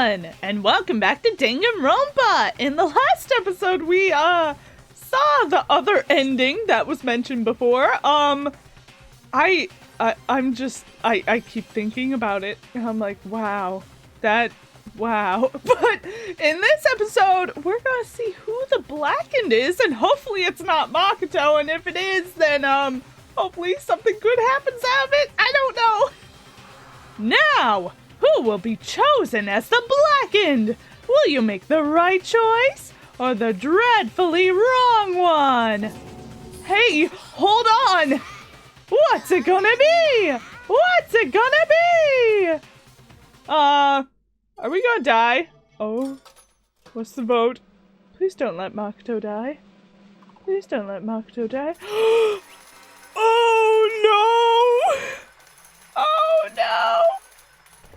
everyone, and welcome back to Danganronpa. In the last episode, we saw the other ending that was mentioned before. I keep thinking about it, and I'm like, wow. But in this episode, we're gonna see who the Blackened is, and hopefully it's not Makoto, and if it is, then hopefully something good happens out of it. I don't know. Now, who will be chosen as the Blackened? Will you make the right choice or the dreadfully wrong one? Hey, hold on! What's it gonna be? What's it gonna be? Are we gonna die? Oh, what's the vote? Please don't let Makoto die. Please don't let Makoto die. Oh no! Oh no!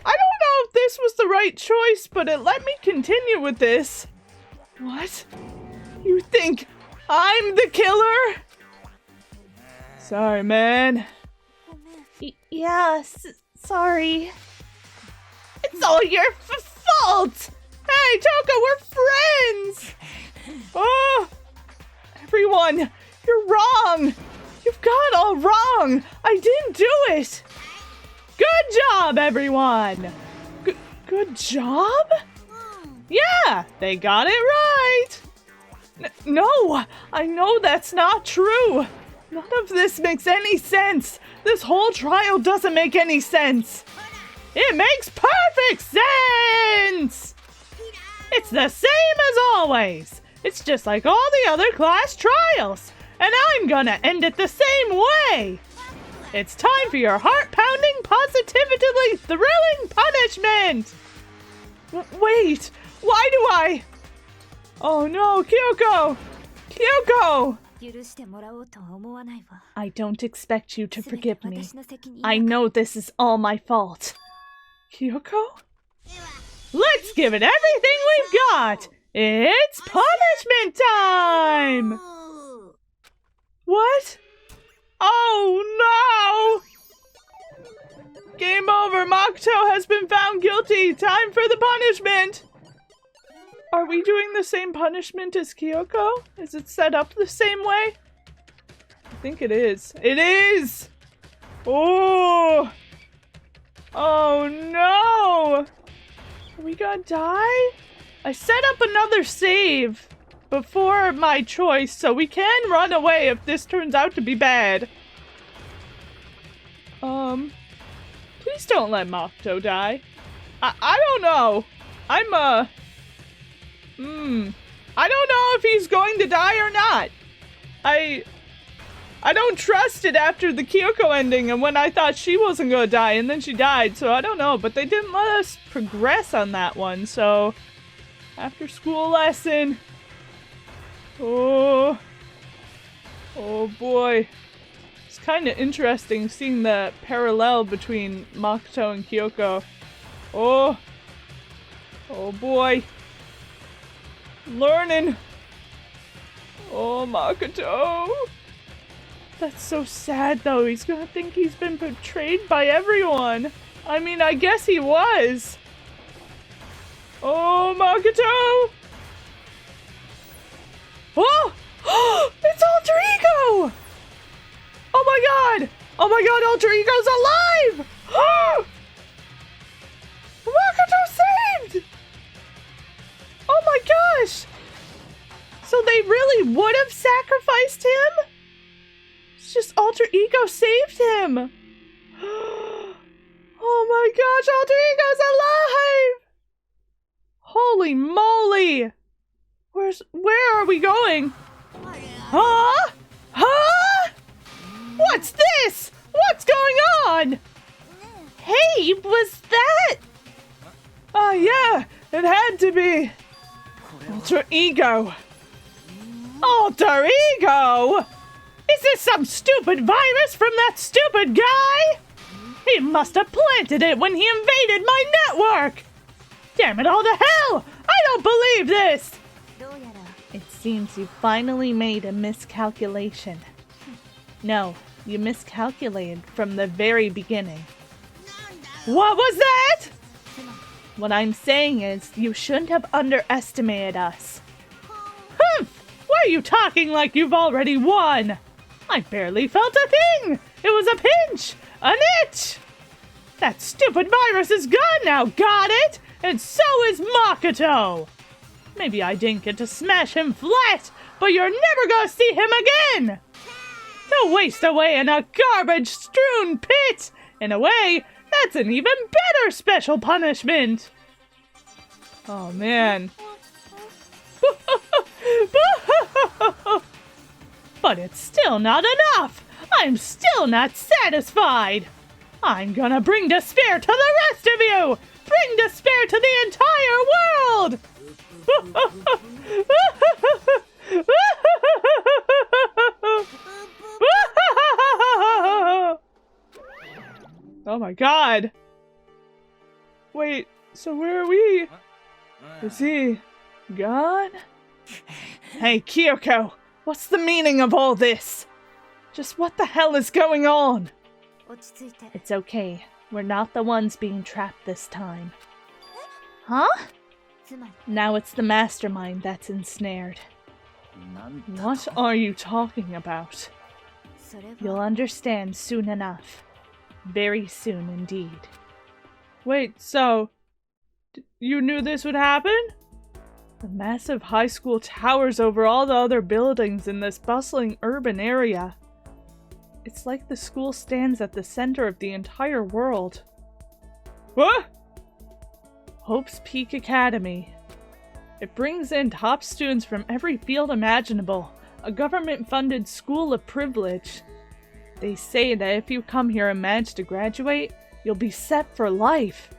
I don't know if this was the right choice, but it let me continue with this. What? You think I'm the killer? Sorry, man. Yeah, sorry. It's all your fault! Hey, Toko, we're friends! Oh, everyone, you're wrong! You've got it all wrong! I didn't do it! Good job, everyone! Good job? Yeah, they got it right! No, I know that's not true! None of this makes any sense! This whole trial doesn't make any sense! It makes perfect sense! It's the same as always! It's just like all the other class trials! And I'm gonna end it the same way! It's time for your heart-pounding, positively thrilling punishment! Wait, why do I? Oh no, Kyoko! Kyoko! I don't expect you to forgive me. I know this is all my fault. Kyoko? Let's give it everything we've got! It's punishment time! What? Oh no! Game over! Makoto has been found guilty! Time for the punishment! Are we doing the same punishment as Kyoko? Is it set up the same way? I think it is. It is! Oh! Oh no! Are we gonna die? I set up another save before my choice, so we can run away if this turns out to be bad. Please don't let Makoto die. I don't know. I don't know if he's going to die or not. I don't trust it after the Kyoko ending and when I thought she wasn't gonna die and then she died, so I don't know, but they didn't let us progress on that one, so after school lesson. Oh boy. It's kind of interesting seeing the parallel between Makoto and Kyoko. Oh boy. Learning. Oh, Makoto. That's so sad though. He's gonna think he's been betrayed by everyone. I mean, I guess he was. Oh, Makoto! Oh! It's Alter Ego! Oh my god! Oh my god, Alter Ego's alive! Oh! Makoto saved! Oh my gosh! So they really would have sacrificed him? It's just Alter Ego saved him! Oh my gosh, Alter Ego's alive! Holy moly! Where are we going? Huh? Huh? What's this? What's going on? Hey, was that? Oh yeah, it had to be. Alter Ego. Alter Ego? Is this some stupid virus from that stupid guy? He must have planted it when he invaded my network! Damn it all to hell! I don't believe this! It seems you finally made a miscalculation. No, you miscalculated from the very beginning. What was that? What I'm saying is, you shouldn't have underestimated us. Humph! Why are you talking like you've already won? I barely felt a thing! It was a pinch! An itch! That stupid virus is gone now, got it? And so is Makoto! Maybe I didn't get to smash him flat, but you're never gonna see him again! To waste away in a garbage-strewn pit! In a way, that's an even better special punishment! Oh, man. But it's still not enough! I'm still not satisfied! I'm gonna bring despair to the rest of you! Bring despair to the entire world! Oh my god! Wait, so where are we? Is he gone? Hey, Kyoko! What's the meaning of all this? Just what the hell is going on? It's okay. We're not the ones being trapped this time. Huh? Now it's the mastermind that's ensnared. What are you talking about? You'll understand soon enough. Very soon indeed. Wait, so... you knew this would happen? The massive high school towers over all the other buildings in this bustling urban area. It's like the school stands at the center of the entire world. What? Hope's Peak Academy. It brings in top students from every field imaginable, a government-funded school of privilege. They say that if you come here and manage to graduate, you'll be set for life.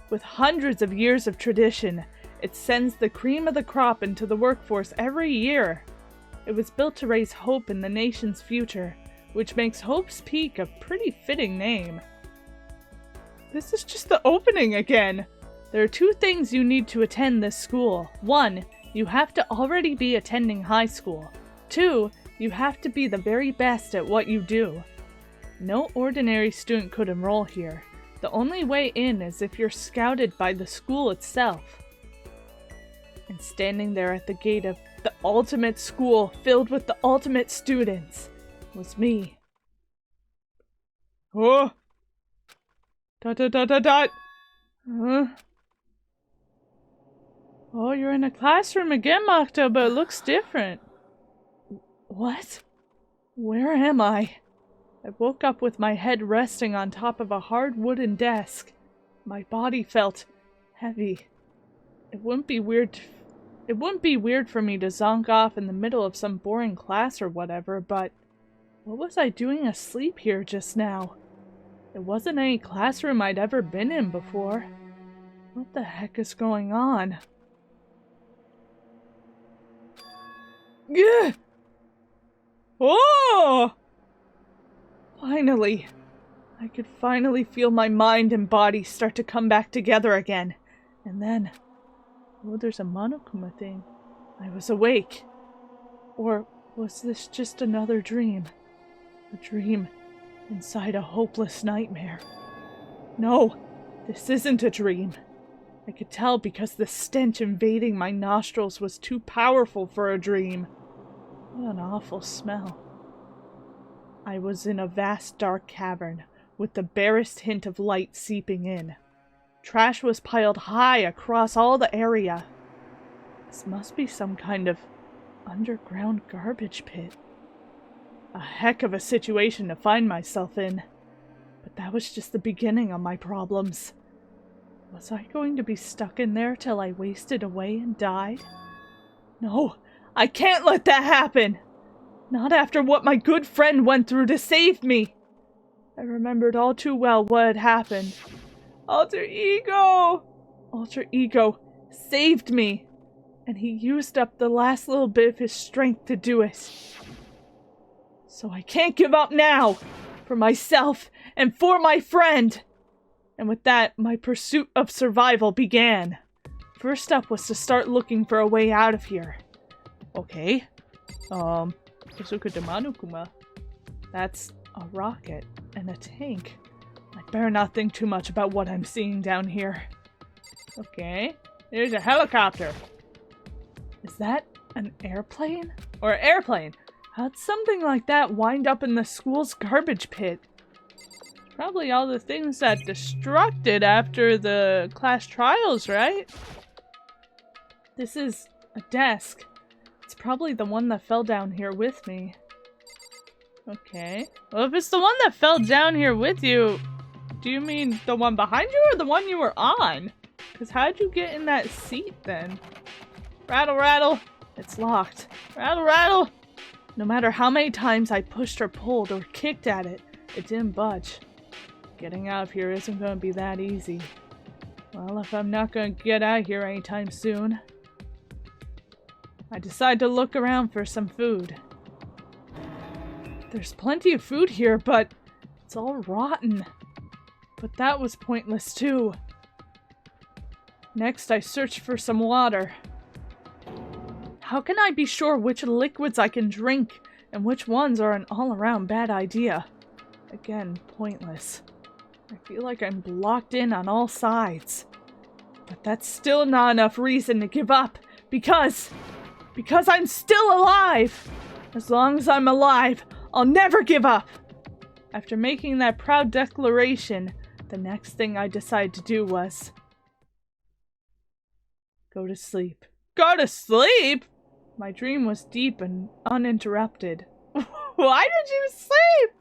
With hundreds of years of tradition, it sends the cream of the crop into the workforce every year. It was built to raise hope in the nation's future, which makes Hope's Peak a pretty fitting name. This is just the opening again. There are 2 things you need to attend this school. 1, you have to already be attending high school. 2, you have to be the very best at what you do. No ordinary student could enroll here. The only way in is if you're scouted by the school itself. And standing there at the gate of the ultimate school filled with the ultimate students was me. Oh! Dot dot dot dot dot! Huh? Oh, you're in a classroom again, Makoto, but it looks different. What? Where am I? I woke up with my head resting on top of a hard wooden desk. My body felt heavy. It wouldn't be weird for me to zonk off in the middle of some boring class or whatever, but what was I doing asleep here just now? It wasn't any classroom I'd ever been in before. What the heck is going on? Gah! Oh! Finally! I could finally feel my mind and body start to come back together again. And then... oh, there's a Monokuma thing. I was awake. Or was this just another dream? A dream inside a hopeless nightmare. No, this isn't a dream. I could tell because the stench invading my nostrils was too powerful for a dream. What an awful smell. I was in a vast dark cavern, with the barest hint of light seeping in. Trash was piled high across all the area. This must be some kind of underground garbage pit. A heck of a situation to find myself in. But that was just the beginning of my problems. Was I going to be stuck in there till I wasted away and died? No, I can't let that happen! Not after what my good friend went through to save me! I remembered all too well what had happened. Alter Ego! Alter Ego saved me, and he used up the last little bit of his strength to do it. So I can't give up now! For myself and for my friend! And with that, my pursuit of survival began. First up was to start looking for a way out of here. Okay. Kesuka de Monokuma. That's a rocket and a tank. I better not think too much about what I'm seeing down here. Okay. There's a helicopter. Is that an airplane? Or airplane? How'd something like that wind up in the school's garbage pit? Probably all the things that destructed after the class trials, right? This is a desk. It's probably the one that fell down here with me. Okay. Well, if it's the one that fell down here with you, do you mean the one behind you or the one you were on? Because how'd you get in that seat then? Rattle, rattle. It's locked. Rattle, rattle. No matter how many times I pushed or pulled or kicked at it, it didn't budge. Getting out of here isn't going to be that easy. Well, if I'm not going to get out of here anytime soon, I decide to look around for some food. There's plenty of food here, but it's all rotten. But that was pointless too. Next, I search for some water. How can I be sure which liquids I can drink and which ones are an all-around bad idea? Again, pointless. I feel like I'm blocked in on all sides. But that's still not enough reason to give up, because I'm still alive! As long as I'm alive, I'll never give up! After making that proud declaration, the next thing I decided to do was go to sleep. Go to sleep? My dream was deep and uninterrupted. Why did you sleep?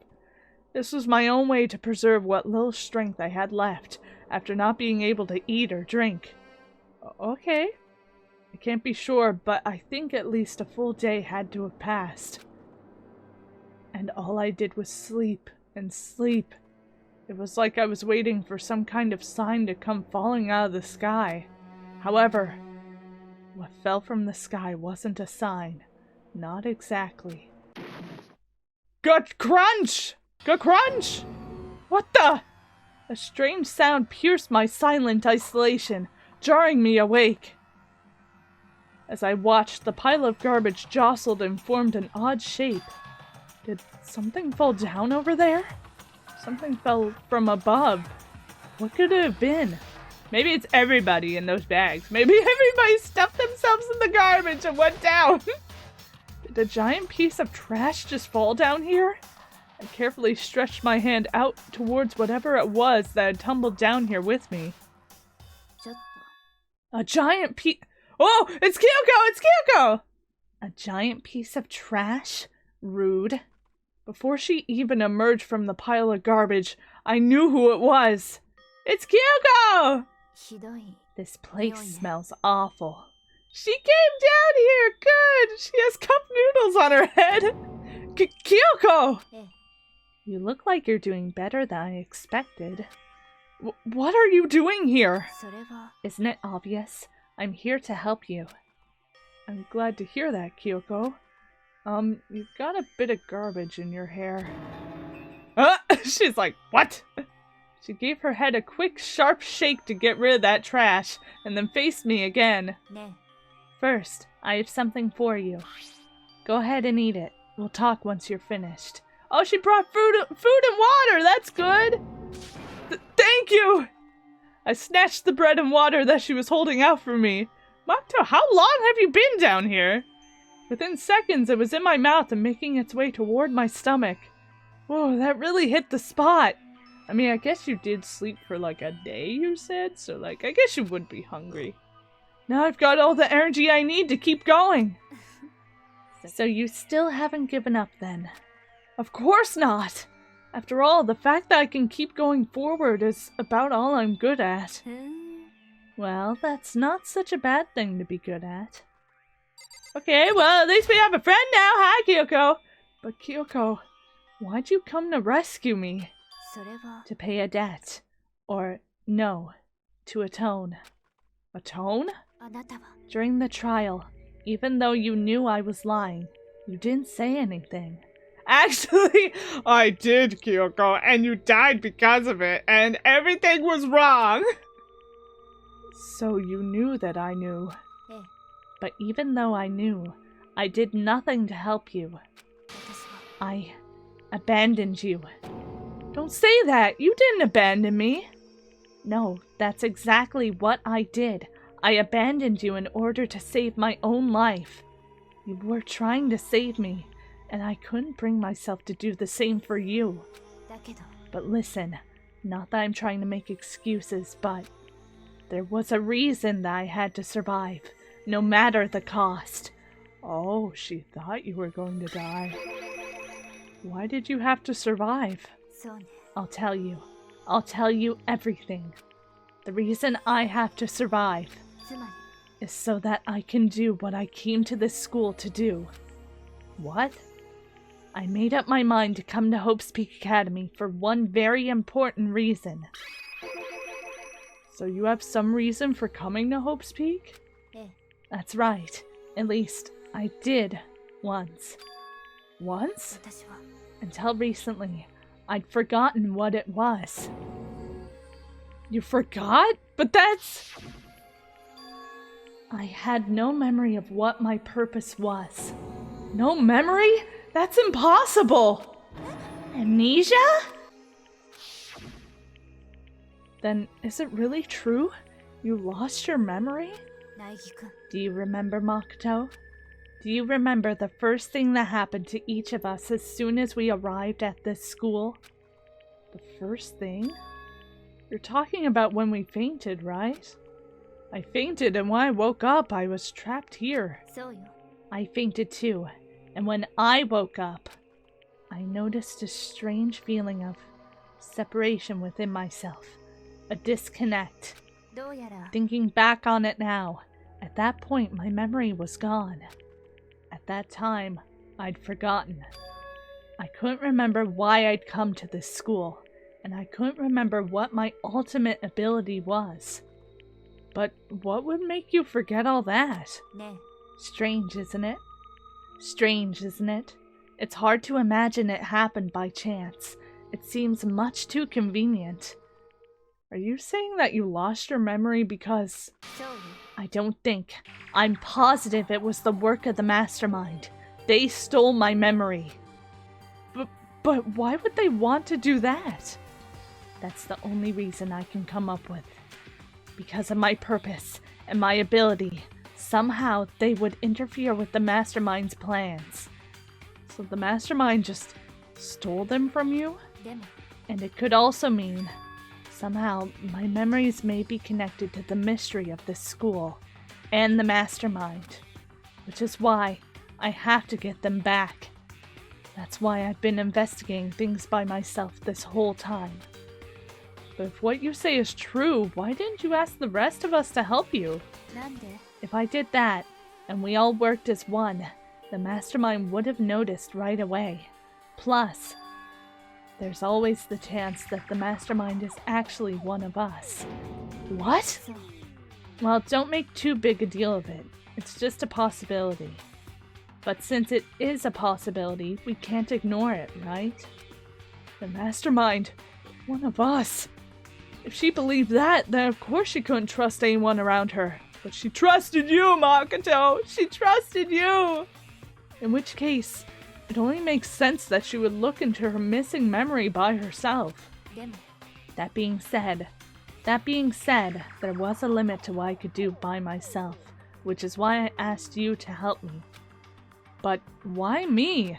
This was my own way to preserve what little strength I had left after not being able to eat or drink. Okay. I can't be sure, but I think at least a full day had to have passed. And all I did was sleep and sleep. It was like I was waiting for some kind of sign to come falling out of the sky. However, what fell from the sky wasn't a sign. Not exactly. Good crunch! Good crunch! What the? A strange sound pierced my silent isolation, jarring me awake. As I watched, the pile of garbage jostled and formed an odd shape. Did something fall down over there? Something fell from above. What could it have been? Maybe it's everybody in those bags. Maybe everybody stuffed themselves in the garbage and went down. Did a giant piece of trash just fall down here? I carefully stretched my hand out towards whatever it was that had tumbled down here with me. A giant piece... Oh! It's Kyoko! It's Kyoko! A giant piece of trash? Rude. Before she even emerged from the pile of garbage, I knew who it was. It's Kyoko! This place smells awful. She came down here! Good! She has cup noodles on her head! Kyoko! You look like you're doing better than I expected. What are you doing here? Isn't it obvious? I'm here to help you. I'm glad to hear that, Kyoko. You've got a bit of garbage in your hair. She's like, what? She gave her head a quick, sharp shake to get rid of that trash, and then faced me again. First, I have something for you. Go ahead and eat it. We'll talk once you're finished. Oh, she brought food and water! That's good! Thank you! I snatched the bread and water that she was holding out for me. Makoto, how long have you been down here? Within seconds, it was in my mouth and making its way toward my stomach. Whoa, that really hit the spot. I mean, I guess you did sleep for like a day, you said, so like, I guess you would be hungry. Now I've got all the energy I need to keep going. So you still haven't given up then? Of course not! After all, the fact that I can keep going forward is about all I'm good at. Well, that's not such a bad thing to be good at. Okay, well, at least we have a friend now. Hi, Kyoko. But Kyoko, why'd you come to rescue me? To pay a debt. Or, no, to atone. Atone? During the trial, even though you knew I was lying, you didn't say anything. Actually, I did, Kyoko, and you died because of it, and everything was wrong. So you knew that I knew. But even though I knew, I did nothing to help you. I abandoned you. Don't say that! You didn't abandon me! No, that's exactly what I did. I abandoned you in order to save my own life. You were trying to save me, and I couldn't bring myself to do the same for you. But listen, not that I'm trying to make excuses, but there was a reason that I had to survive, no matter the cost. Oh, she thought you were going to die. Why did you have to survive? I'll tell you. I'll tell you everything. The reason I have to survive is so that I can do what I came to this school to do. What? I made up my mind to come to Hope's Peak Academy for one very important reason. So you have some reason for coming to Hope's Peak? That's right. At least, I did once. Once? Until recently, I'd forgotten what it was. You forgot? But that's... I had no memory of what my purpose was. No memory? That's impossible! Amnesia? Then, is it really true? You lost your memory? Do you remember, Makoto? Do you remember the first thing that happened to each of us as soon as we arrived at this school? The first thing? You're talking about when we fainted, right? I fainted, and when I woke up, I was trapped here. I fainted too, and when I woke up, I noticed a strange feeling of separation within myself. A disconnect. Thinking back on it now, at that point my memory was gone. At that time, I'd forgotten. I couldn't remember why I'd come to this school, and I couldn't remember what my ultimate ability was. But what would make you forget all that? Strange, isn't it? Strange, isn't it? It's hard to imagine it happened by chance. It seems much too convenient. Are you saying that you lost your memory because... I don't think. I'm positive it was the work of the mastermind. They stole my memory. But why would they want to do that? That's the only reason I can come up with. Because of my purpose and my ability, somehow they would interfere with the mastermind's plans. So the mastermind just stole them from you? And it could also mean... somehow, my memories may be connected to the mystery of this school and the mastermind, which is why I have to get them back. That's why I've been investigating things by myself this whole time. But if what you say is true, why didn't you ask the rest of us to help you? If I did that, and we all worked as one, the mastermind would have noticed right away. Plus, there's always the chance that the mastermind is actually one of us. What? Well, don't make too big a deal of it. It's just a possibility. But since it is a possibility, we can't ignore it, right? The mastermind, one of us. If she believed that, then of course she couldn't trust anyone around her. But she trusted you, Makoto! She trusted you! In which case... it only makes sense that she would look into her missing memory by herself. That being said, there was a limit to what I could do by myself, which is why I asked you to help me. But why me?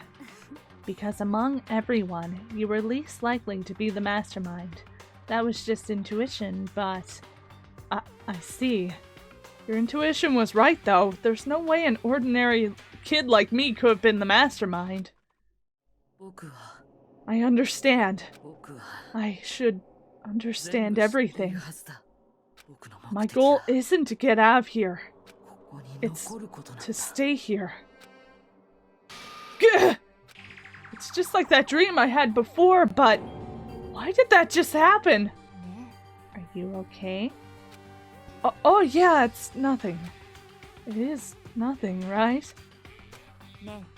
Because among everyone, you were least likely to be the mastermind. That was just intuition, but... I see. Your intuition was right, though. There's no way an ordinary kid like me could have been the mastermind. I understand. I should understand everything. My goal isn't to get out of here. It's to stay here. Gah! It's just like that dream I had before, but why did that just happen? Are you okay? Oh yeah, it's nothing. It is nothing, right?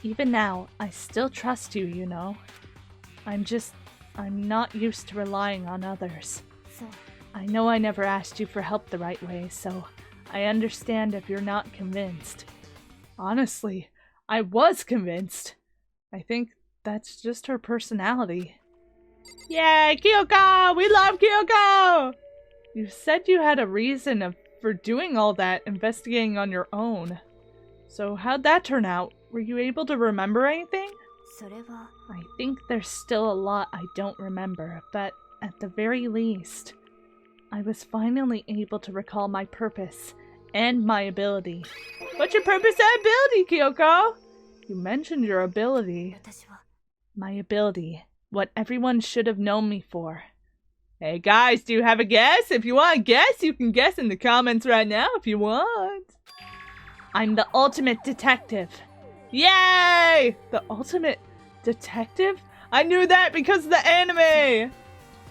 Even now, I still trust you, you know. I'm not used to relying on others. I know I never asked you for help the right way, so I understand if you're not convinced. Honestly, I was convinced. I think that's just her personality. Yay, Kyoko! We love Kyoko! You said you had a reason for doing all that, investigating on your own. So how'd that turn out? Were you able to remember anything? それは I think there's still a lot I don't remember, but at the very least, I was finally able to recall my purpose and my ability. What's your purpose and ability, Kyoko? You mentioned your ability. 私は My ability. What everyone should have known me for. Hey guys, do you have a guess? If you want to guess, you can guess in the comments right now if you want. I'm the ultimate detective. Yay! The ultimate detective? I knew that because of the anime!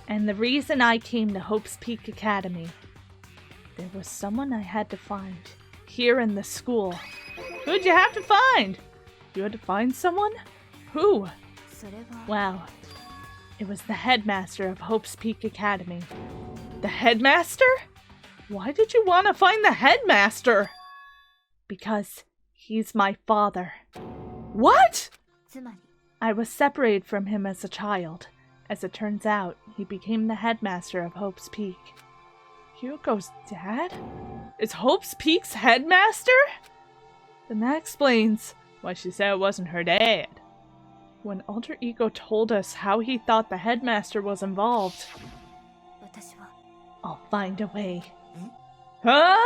And the reason I came to Hope's Peak Academy. There was someone I had to find. Here in the school. Who'd you have to find? You had to find someone? Who? それは Well, it was the headmaster of Hope's Peak Academy. The headmaster? Why did you want to find the headmaster? Because he's my father. What? つまり I was separated from him as a child. As it turns out, he became the headmaster of Hope's Peak. Kyoko's dad? Is Hope's Peak's headmaster? Then that explains why she said it wasn't her dad. When Alter Ego told us how he thought the headmaster was involved, 私は I'll find a way. Huh?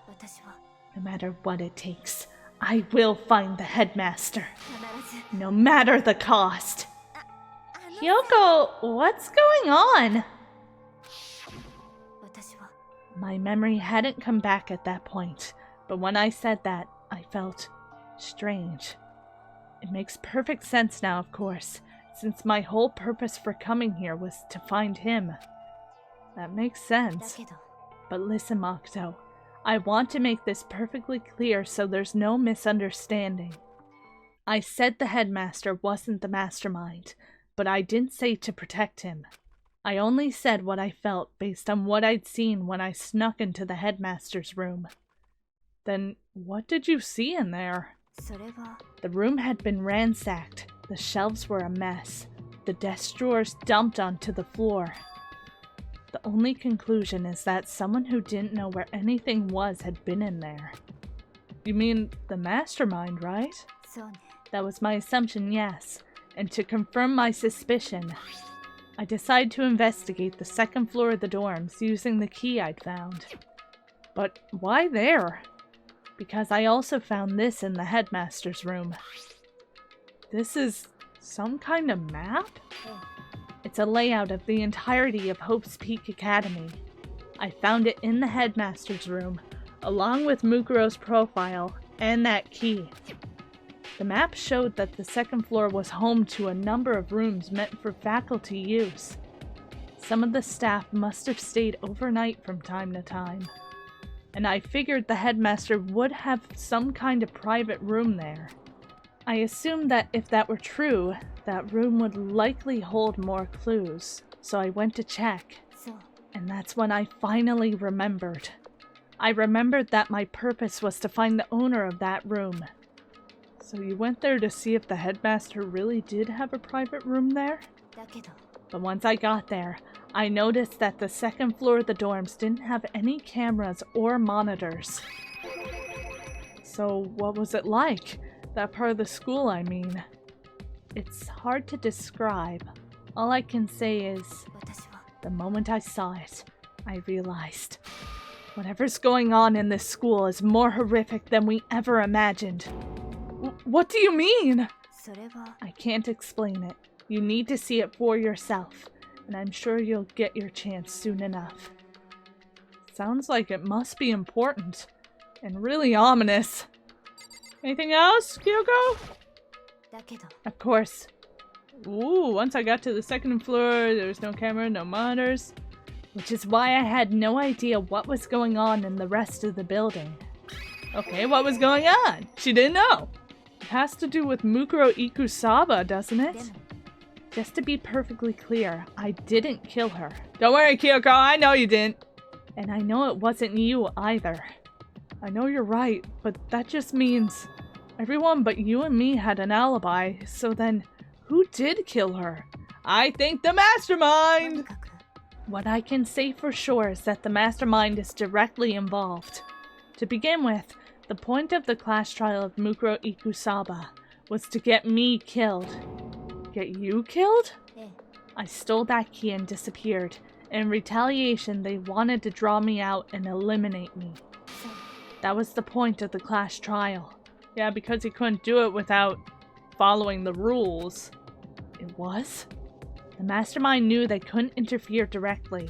私は No matter what it takes, I will find the headmaster. 必ず No matter the cost. あの Kyoko, what's going on? 私は My memory hadn't come back at that point, but when I said that, I felt strange. It makes perfect sense now, of course, since my whole purpose for coming here was to find him. That makes だ sense. けど But listen, Makoto, I want to make this perfectly clear so there's no misunderstanding. I said the headmaster wasn't the mastermind, but I didn't say to protect him. I only said what I felt based on what I'd seen when I snuck into the headmaster's room. Then what did you see in there? それは The room had been ransacked. The shelves were a mess. The desk drawers dumped onto the floor. The only conclusion is that someone who didn't know where anything was had been in there. You mean the mastermind, right? そうね That was my assumption, yes. And to confirm my suspicion, I decided to investigate the second floor of the dorms using the key I'd found. But why there? Because I also found this in the headmaster's room. This is some kind of map? It's a layout of the entirety of Hope's Peak Academy. I found it in the headmaster's room, along with Mukuro's profile and that key. The map showed that the second floor was home to a number of rooms meant for faculty use. Some of the staff must have stayed overnight from time to time, and I figured the headmaster would have some kind of private room there. I assumed that if that were true, that room would likely hold more clues, so I went to check, そう and that's when I finally remembered. I remembered that my purpose was to find the owner of that room. So you went there to see if the headmaster really did have a private room there? だけど But once I got there, I noticed that the second floor of the dorms didn't have any cameras or monitors. So what was it like? That part of the school, I mean. It's hard to describe. All I can say is, 私は the moment I saw it, I realized whatever's going on in this school is more horrific than we ever imagined. What do you mean? それは I can't explain it. You need to see it for yourself, and I'm sure you'll get your chance soon enough. Sounds like it must be important, and really ominous. Anything else, Kyoko? だけど Of course. Ooh, once I got to the second floor, there was no camera, no monitors. Which is why I had no idea what was going on in the rest of the building. Okay, what was going on? She didn't know. It has to do with Mukuro Ikusaba, doesn't it? でも Just to be perfectly clear, I didn't kill her. Don't worry, Kyoko, I know you didn't. And I know it wasn't you either. I know you're right, but that just means everyone but you and me had an alibi, so then who did kill her? I think the とに mastermind! かく What I can say for sure is that the mastermind is directly involved. To begin with, the point of the class trial of Mukuro Ikusaba was to get me killed. Get you killed? ええ I stole that key and disappeared. In retaliation, they wanted to draw me out and eliminate me. そう That was the point of the class trial. Yeah, because he couldn't do it without following the rules. It was? The mastermind knew they couldn't interfere directly.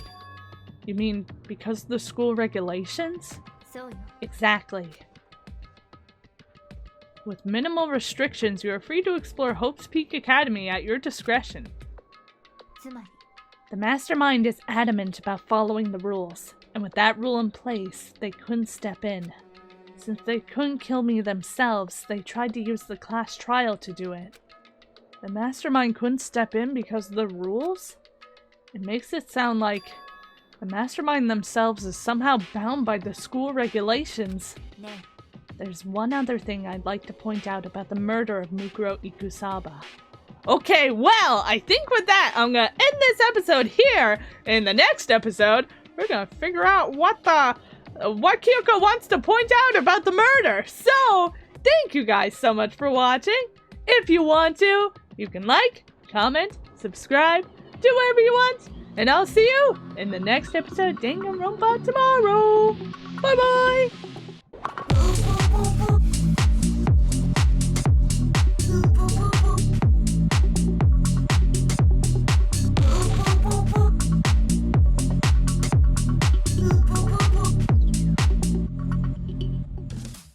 You mean because of the school regulations? そうよ Exactly. With minimal restrictions, you are free to explore Hope's Peak Academy at your discretion. つまり The mastermind is adamant about following the rules, and with that rule in place, they couldn't step in. Since they couldn't kill me themselves, they tried to use the class trial to do it. The mastermind couldn't step in because of the rules? It makes it sound like the mastermind themselves is somehow bound by the school regulations. ね There's one other thing I'd like to point out about the murder of Mukuro Ikusaba. Okay, well, I think with that, I'm gonna end this episode here. In the next episode, we're gonna figure out what Kyoko wants to point out about the murder. So, thank you guys so much for watching. If you want to, you can like, comment, subscribe, do whatever you want. And I'll see you in the next episode of Danganronpa tomorrow. Bye-bye!